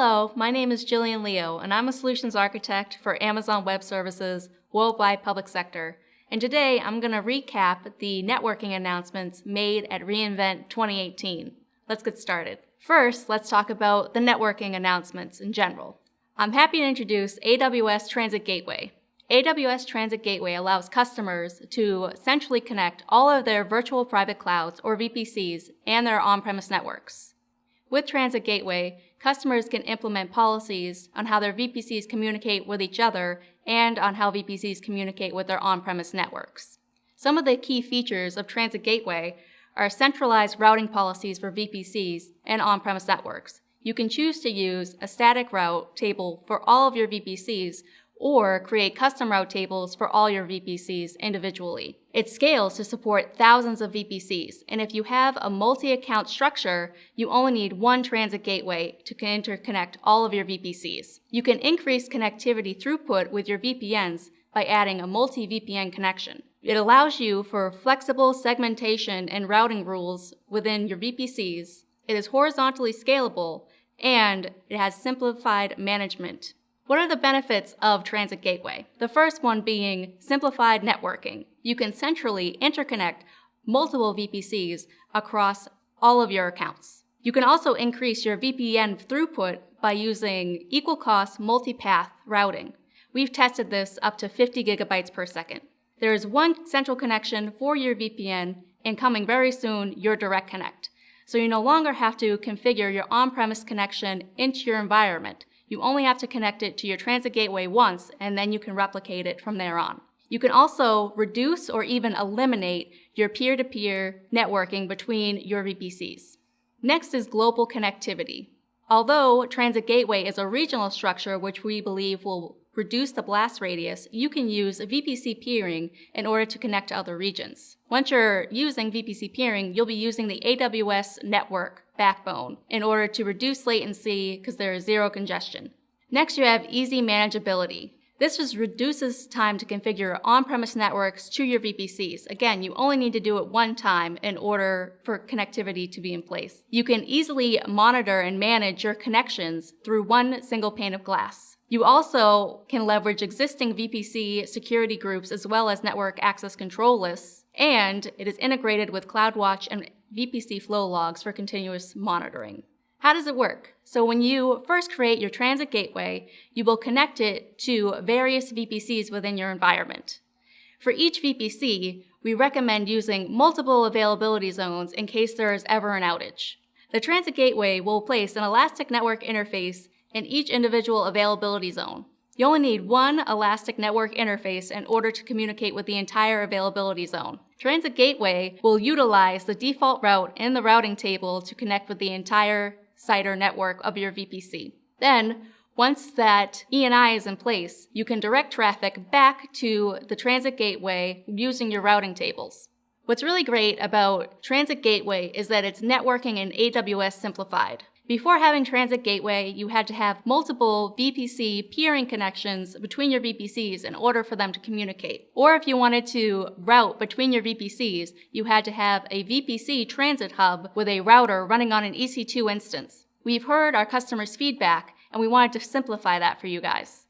Hello, my name is Jillian Leo, and I'm a solutions architect for Amazon Web Services Worldwide Public Sector. And today I'm going to recap the networking announcements made at reInvent 2018. Let's get started. First, let's talk about the networking announcements in general. I'm happy to introduce AWS Transit Gateway. AWS Transit Gateway allows customers to centrally connect all of their virtual private clouds, or VPCs, and their on-premise networks. With Transit Gateway, customers can implement policies on how their VPCs communicate with each other and on how VPCs communicate with their on-premise networks. Some of the key features of Transit Gateway are centralized routing policies for VPCs and on-premise networks. You can choose to use a static route table for all of your VPCs or create custom route tables for all your VPCs individually. It scales to support thousands of VPCs, and if you have a multi-account structure, you only need one transit gateway to interconnect all of your VPCs. You can increase connectivity throughput with your VPNs by adding a multi-VPN connection. It allows you for flexible segmentation and routing rules within your VPCs. It is horizontally scalable, and it has simplified management. What are the benefits of Transit Gateway? The first one being simplified networking. You can centrally interconnect multiple VPCs across all of your accounts. You can also increase your VPN throughput by using equal cost multipath routing. We've tested this up to 50 gigabytes per second. There is one central connection for your VPN, and coming very soon, your direct connect. So you no longer have to configure your on-premise connection into your environment. You only have to connect it to your Transit Gateway once, and then you can replicate it from there on. You can also reduce or even eliminate your peer-to-peer networking between your VPCs. Next is global connectivity. Although Transit Gateway is a regional structure which we believe will reduce the blast radius, you can use VPC peering in order to connect to other regions. Once you're using VPC peering, you'll be using the AWS network backbone in order to reduce latency because there is zero congestion. Next, you have easy manageability. This just reduces time to configure on-premise networks to your VPCs. Again, you only need to do it one time in order for connectivity to be in place. You can easily monitor and manage your connections through one single pane of glass. You also can leverage existing VPC security groups as well as network access control lists, and it is integrated with CloudWatch and VPC flow logs for continuous monitoring. How does it work? So when you first create your Transit Gateway, you will connect it to various VPCs within your environment. For each VPC, we recommend using multiple availability zones in case there is ever an outage. The Transit Gateway will place an elastic network interface in each individual availability zone. You only need one elastic network interface in order to communicate with the entire availability zone. Transit Gateway will utilize the default route in the routing table to connect with the entire site or network of your VPC. Then, once that ENI is in place, you can direct traffic back to the Transit Gateway using your routing tables. What's really great about Transit Gateway is that it's networking in AWS simplified. Before having Transit Gateway, you had to have multiple VPC peering connections between your VPCs in order for them to communicate. Or if you wanted to route between your VPCs, you had to have a VPC transit hub with a router running on an EC2 instance. We've heard our customers' feedback, and we wanted to simplify that for you guys.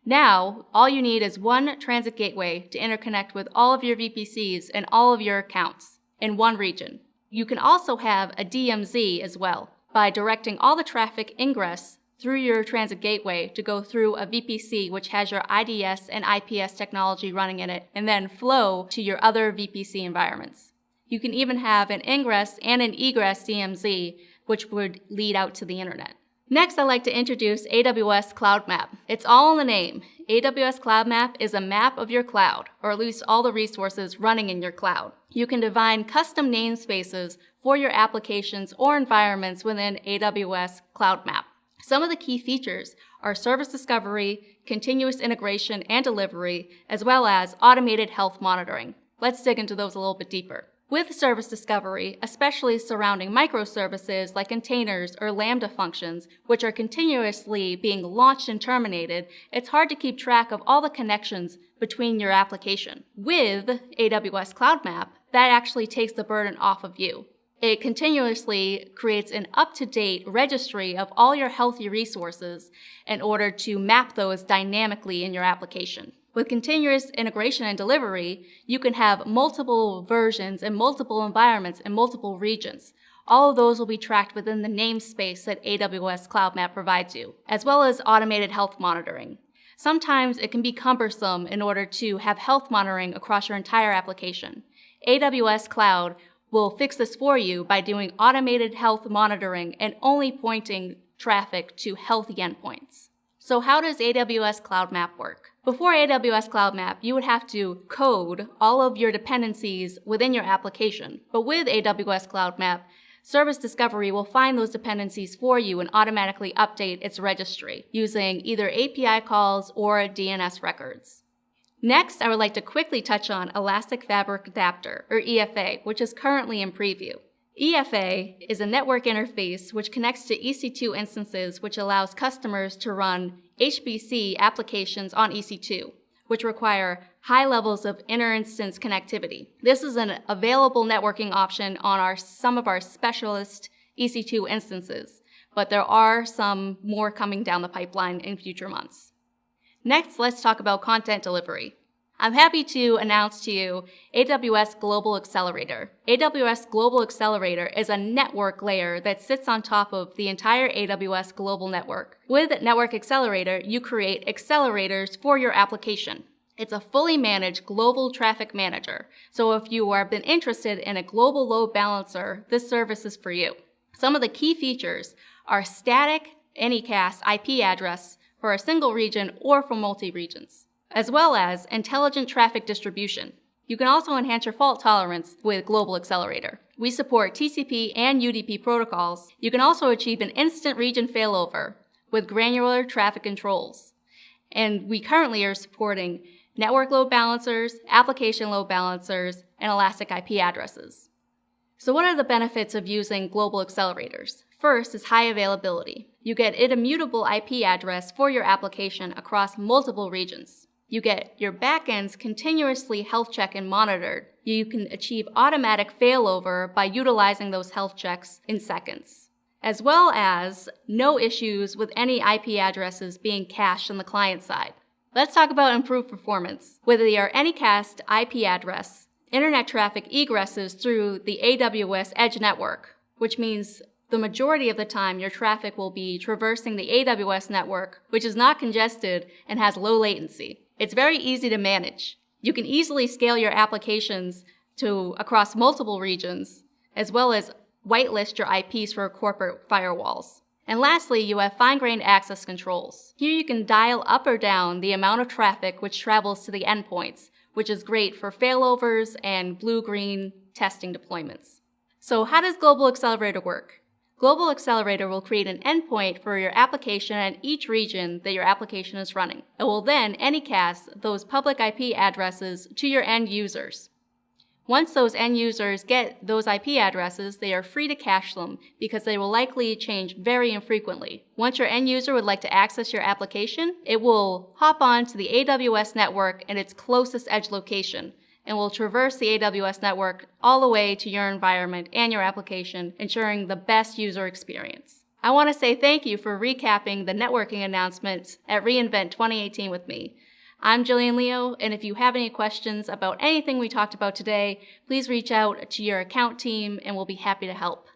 Now, all you need is one Transit Gateway to interconnect with all of your VPCs and all of your accounts in one region. You can also have a DMZ as well, by directing all the traffic ingress through your Transit Gateway to go through a VPC which has your IDS and IPS technology running in it, and then flow to your other VPC environments. You can even have an ingress and an egress DMZ, which would lead out to the internet. Next, I'd like to introduce AWS Cloud Map. It's all in the name. AWS Cloud Map is a map of your cloud, or at least all the resources running in your cloud. You can define custom namespaces for your applications or environments within AWS Cloud Map. Some of the key features are service discovery, continuous integration and delivery, as well as automated health monitoring. Let's dig into those a little bit deeper. With service discovery, especially surrounding microservices like containers or Lambda functions, which are continuously being launched and terminated, it's hard to keep track of all the connections between your application. With AWS Cloud Map, that actually takes the burden off of you. It continuously creates an up-to-date registry of all your healthy resources in order to map those dynamically in your application. With continuous integration and delivery, you can have multiple versions in multiple environments in multiple regions. All of those will be tracked within the namespace that AWS Cloud Map provides you, as well as automated health monitoring. Sometimes it can be cumbersome in order to have health monitoring across your entire application. AWS Cloud will fix this for you by doing automated health monitoring and only pointing traffic to healthy endpoints. So how does AWS Cloud Map work? Before AWS Cloud Map, you would have to code all of your dependencies within your application. But with AWS Cloud Map, Service Discovery will find those dependencies for you and automatically update its registry using either API calls or DNS records. Next, I would like to quickly touch on Elastic Fabric Adapter, or EFA, which is currently in preview. EFA is a network interface which connects to EC2 instances, which allows customers to run HPC applications on EC2, which require high levels of inter-instance connectivity. This is an available networking option on some of our specialist EC2 instances, but there are some more coming down the pipeline in future months. Next, let's talk about content delivery. I'm happy to announce to you AWS Global Accelerator. AWS Global Accelerator is a network layer that sits on top of the entire AWS global network. With Network Accelerator, you create accelerators for your application. It's a fully managed global traffic manager. So if you have been interested in a global load balancer, this service is for you. Some of the key features are static anycast IP address for a single region or for multi-regions, as well as intelligent traffic distribution. You can also enhance your fault tolerance with Global Accelerator. We support TCP and UDP protocols. You can also achieve an instant region failover with granular traffic controls. And we currently are supporting network load balancers, application load balancers, and elastic IP addresses. So what are the benefits of using Global Accelerators? First is high availability. You get an immutable IP address for your application across multiple regions. You get your backends continuously health checked and monitored. You can achieve automatic failover by utilizing those health checks in seconds, as well as no issues with any IP addresses being cached on the client side. Let's talk about improved performance. With your Anycast IP address, internet traffic egresses through the AWS Edge network, which means the majority of the time your traffic will be traversing the AWS network, which is not congested and has low latency. It's very easy to manage. You can easily scale your applications to across multiple regions, as well as whitelist your IPs for corporate firewalls. And lastly, you have fine-grained access controls. Here you can dial up or down the amount of traffic which travels to the endpoints, which is great for failovers and blue-green testing deployments. So how does Global Accelerator work? Global Accelerator will create an endpoint for your application in each region that your application is running. It will then anycast those public IP addresses to your end users. Once those end users get those IP addresses, they are free to cache them because they will likely change very infrequently. Once your end user would like to access your application, it will hop on to the AWS network in its closest edge location, and will traverse the AWS network all the way to your environment and your application, ensuring the best user experience. I want to say thank you for recapping the networking announcements at reInvent 2018 with me. I'm Jillian Leo, and if you have any questions about anything we talked about today, please reach out to your account team and we'll be happy to help.